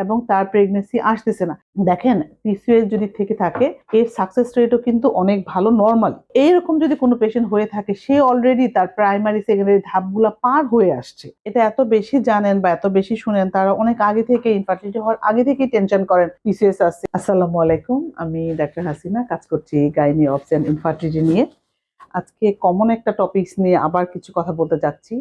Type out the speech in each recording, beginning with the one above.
এবং তার প্রেগনেন্সি আসতেছে না। দেখেন, পিসিওএস যদি থেকে থাকে এর সাকসেস রেটও কিন্তু অনেক ভালো নরমাল। এইরকম যদি কোনো পেশেন্ট হয়ে থাকে, সে অলরেডি তার প্রাইমারি সেকেন্ডারি ধাপগুলা পার হয়ে আসছে। এটা এত বেশি জানেন বা এত বেশি শুনেন, তারা অনেক আগে থেকে ইনফার্টিলিটি হওয়ার আগে থেকেই টেনশন করেন পিসিওএস আছে। আসসালামু আলাইকুম, আমি ডাক্তার হাসিনা, কাজ করছি গাইনি অবস এন্ড ইনফার্টিলিটি নিয়ে। আজকে কমন একটা টপিকস নিয়ে আবার কিছু কথা বলতে যাচ্ছি।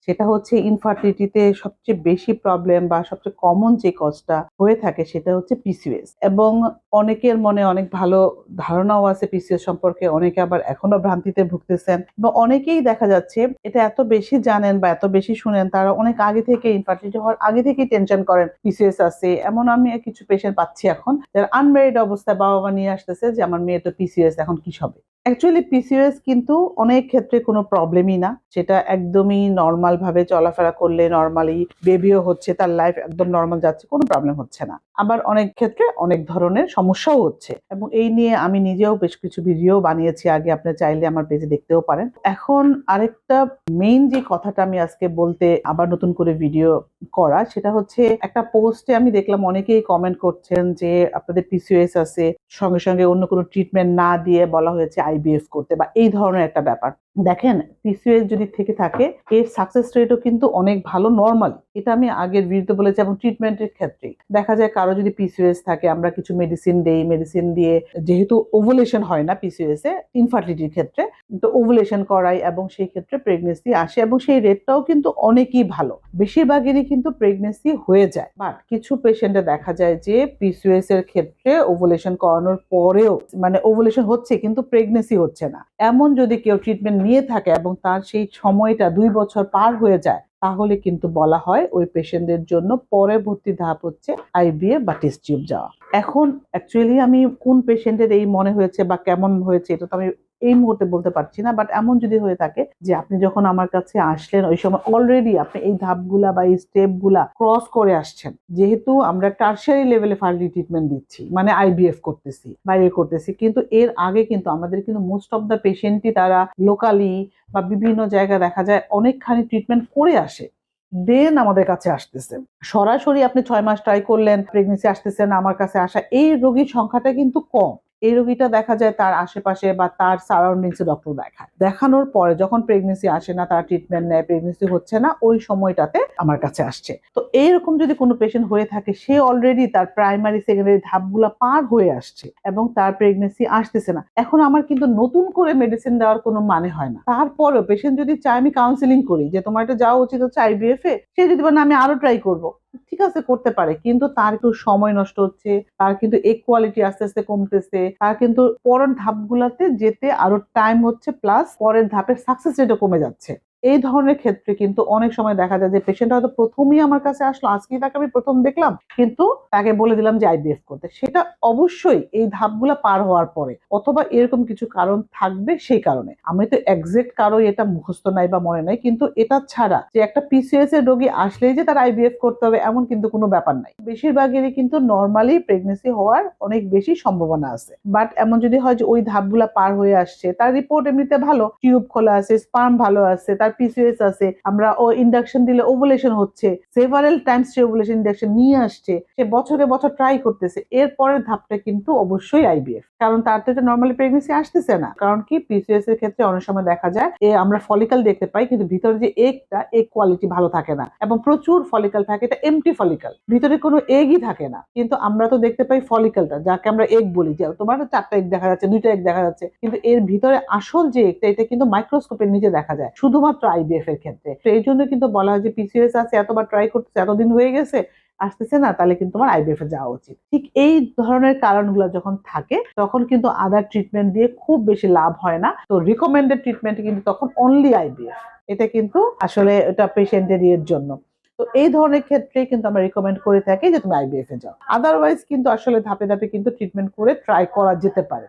সেটা হচ্ছে ইনফার্টিলিটিতে সবচেয়ে বেশি প্রবলেম বা সবচেয়ে কমন যে কজটা হয়ে থাকে সেটা হচ্ছে পিসিওএস। এবং অনেকের মনে অনেক ভালো ধারণাও আছে পিসিওএস সম্পর্কে, অনেকে আবার এখনো ভ্রান্তিতে ভুগতেছেন এবং অনেকেই দেখা যাচ্ছে এটা এত বেশি জানেন বা এত বেশি শুনেন, তারা অনেক আগে থেকে ইনফার্টিলিটি হওয়ার আগে থেকেই টেনশন করেন পিসিওএস আছে। এমন আমি কিছু পেশেন্ট পাচ্ছি এখন, যারা আনম্যারিড অবস্থায় বাবা মা নিয়ে আসতেছে যে আমার মেয়ে তো পিসিওএস, এখন কি হবে। অ্যাকচুয়ালি পিসিওএস কিন্তু অনেক ক্ষেত্রে কোনো প্রবলেমই না, সেটা একদমই নর্মাল ভাবে চলাফেরা করলে নর্মালি বেবিও হচ্ছে, তার লাইফ একদম নর্মাল যাচ্ছে, কোনো প্রবলেম হচ্ছে না। আবার অনেক ক্ষেত্রে অনেক ধরনের সমস্যাও হচ্ছে, এবং এই নিয়ে আমি নিজেও বেশ কিছু ভিডিও বানিয়েছি আগে, আপনি চাইলে আমার পেজে দেখতেও পারেন। এখন আরেকটা মেইন যে কথাটা আমি আজকে বলতে আবার নতুন করে ভিডিও করা, সেটা হচ্ছে একটা পোস্টে আমি দেখলাম অনেকেই কমেন্ট করছেন যে আপনাদের পিসিওএস আছে, সঙ্গে সঙ্গে অন্য কোনো ট্রিটমেন্ট না দিয়ে বলা হয়েছে আইভিএফ করতে, বা এই ধরনের একটা ব্যাপার। দেখেন, পিসিওএস যদি থেকে থাকে এর সাকসেস রেটও কিন্তু অনেক ভালো নরমাল। এটা আমি আগের ভিডিওতে বলেছি। এবং ট্রিটমেন্টের ক্ষেত্রে দেখা যায় কারো যদি পিসিওএস থাকে, আমরা কিছু মেডিসিন দেই, মেডিসিন দিয়ে যেহেতু ওভুলেশন হয় না পিসিওএস এ, ইনফার্টিলিটির ক্ষেত্রে তো ওভুলেশন করাই, এবং সেই ক্ষেত্রে প্রেগনেন্সি আসে, এবং সেই রেটটাও কিন্তু অনেকই ভালো। বেশিরভাগেরই কিন্তু প্রেগনেন্সি হয়ে যায়। বাট কিছু পেশেন্টে দেখা যায় যে পিসিওএস এর ক্ষেত্রে ওভুলেশন করানোর পরেও, মানে ওভুলেশন হচ্ছে কিন্তু প্রেগনেন্সি হচ্ছে না, এমন যদি কেউ ট্রিটমেন্ট নিয়ে থাকে এবং তার সেই সময়টা 2 বছর পার হয়ে যায়, তাহলে কিন্তু বলা হয় ওই পেশেন্টদের জন্য পরবর্তী ধাপ হচ্ছে আইভিএফ বা টেস্ট টিউব যাওয়া। এখন অ্যাকচুয়ালি আমি কোন পেশেন্টের এই মনে হয়েছে বা কেমন হয়েছে এটা তো আমি এই মুহূর্তে বলতে পারছি না, বাট এমন যদি হয়ে থাকে যে আপনি যখন আমার কাছে আসলেন ওই সময় অলরেডি আপনি এই ধাপগুলা বা এই স্টেপগুলা ক্রস করে আসছেন, যেহেতু আমরা টারশিয়ারি লেভেলে ফার্টিলিটি ট্রিটমেন্ট দিচ্ছি, মানে আইভিএফ করতেছি বা করতেছি, কিন্তু এর আগে কিন্তু আমাদের কিন্তু মোস্ট অফ দ্য পেশেন্টই তারা লোকালি বা বিভিন্ন জায়গায় দেখা যায় অনেকখানি ট্রিটমেন্ট করে আসে, দেন আমাদের কাছে আসতেছে। সরাসরি আপনি 6 মাস ট্রাই করলেন, প্রেগনেন্সি আসতেছে না, আমার কাছে আসা এই রোগীর সংখ্যাটা কিন্তু কম। এই রোগীটা দেখা যায় তার আশেপাশে বা তার সারাউন্ডিংসে ডক্টর দেখায়, দেখানোর পরে যখন প্রেগনেন্সি আসে না, তার ট্রিটমেন্ট নেয়, প্রেগনেন্সি হচ্ছে না, ওই সময়টাতে আমার কাছে আসছে। তো এইরকম যদি কোনো পেশেন্ট হয়ে থাকে, সে অলরেডি তার প্রাইমারি সেকেন্ডারি ধাপগুলা পার হয়ে আসছে এবং তার প্রেগনেন্সি আসতেছে না, এখন আমার কিন্তু নতুন করে মেডিসিন দেওয়ার কোনো মানে হয় না। তারপরেও পেশেন্ট যদি চায় আমি কাউন্সিলিং করি যে তোমার এটা যাওয়া উচিত হচ্ছে আইভিএফ এ, সে যদি বলে না আমি আরো ট্রাই করবো, ঠিক আছে করতে পারে, কিন্তু তার একটু সময় নষ্ট হচ্ছে, তার কিন্তু এক কোয়ালিটি আস্তে আস্তে কমতেছে, তার কিন্তু পরের ধাপগুলাতে যেতে আরো টাইম হচ্ছে, প্লাস পরের ধাপের সাকসেস রেটও কমে যাচ্ছে। এই ধরনের ক্ষেত্রে কিন্তু অনেক সময় দেখা যায় যে পেশেন্ট হয়তো প্রথমেই আমার কাছে আসলো, আজকেই তাকে আমি প্রথম দেখলাম, কিন্তু তাকে বলে দিলাম যে আইভিএফ করতে, সেটা অবশ্যই এই ধাপগুলা পার হওয়ার পরে, অথবা এরকম কিছু কারণ থাকবে, সেই কারণে। আমি তো এক্সাক্ট কারো এটা মুখস্থ নাই বা মনে নাই, কিন্তু এটা ছাড়া যে একটা পিসিওএস এর রোগী আসলেই যে তার আইভিএফ করতে হবে এমন কিন্তু কোনো ব্যাপার নাই। বেশিরভাগেরই কিন্তু নর্মালি প্রেগনেন্সি হওয়ার অনেক বেশি সম্ভাবনা আছে। বাট এমন যদি হয় যে ওই ধাপগুলা পার হয়ে আসছে, তার রিপোর্ট এমনিতে ভালো, টিউব খোলা আছে, স্পার্ম ভালো আছে, তার পিসিওএস আছে, আমরা ও ইন্ডাকশন দিলে ওভুলেশন হচ্ছে, সেভারাল টাইমস সে ওভুলেশন ইন্ডাকশন নিয়ে আসছে, সে বছরে বছর ট্রাই করতেছে, এর পরের ধাপটা কিন্তু অবশ্যই আইভিএফ, কারণ তার তো এটা নর্মালি প্রেগনেন্সি আসতেছে না। কারণ কি, পিসিওএস এর ক্ষেত্রে অনেক সময় দেখা যায় আমরা ফলিকল দেখতে পাই, কিন্তু ভিতরে যে এগটা, এগ কোয়ালিটি ভালো থাকে না, এবং প্রচুর ফলিকল থাকে, এটা এমটি ফলিকল, ভিতরে কোনো এগই থাকে না। কিন্তু আমরা তো দেখতে পাই ফলিকলটা, যাকে আমরা এগ বলি, যে তোমার 4টা এগ দেখা যাচ্ছে, 2টা এগ দেখা যাচ্ছে, কিন্তু এর ভিতরে আসল যে এগটা, এটা কিন্তু মাইক্রোস্কোপের নিচে দেখা যায় শুধুমাত্র আইভিএফ এর ক্ষেত্রে। তো এই জন্য কিন্তু বলা হয় যে পিসিওএস আছে, এতবার ট্রাই করতেছে, এতদিন হয়ে গেছে, আসতেছে না, তাহলে কিন্তু তোমার আইভিএফ এ যাওয়া উচিত। ঠিক এই ধরনের কারণগুলো যখন থাকে, তখন কিন্তু আদার ট্রিটমেন্ট দিয়ে খুব বেশি লাভ হয় না। তো রিকমেন্ডেড ট্রিটমেন্ট কিন্তু তখন অনলি আইভিএফ, এটা কিন্তু আসলে এটা পেশেন্টের এর জন্য। তো এই ধরনের ক্ষেত্রে কিন্তু আমরা রিকমেন্ড করে থাকি যে তুমি আইভিএফ এ যাও। আদারওয়াইজ কিন্তু আসলে ধাপে ধাপে কিন্তু ট্রিটমেন্ট করে ট্রাই করা যেতে পারে।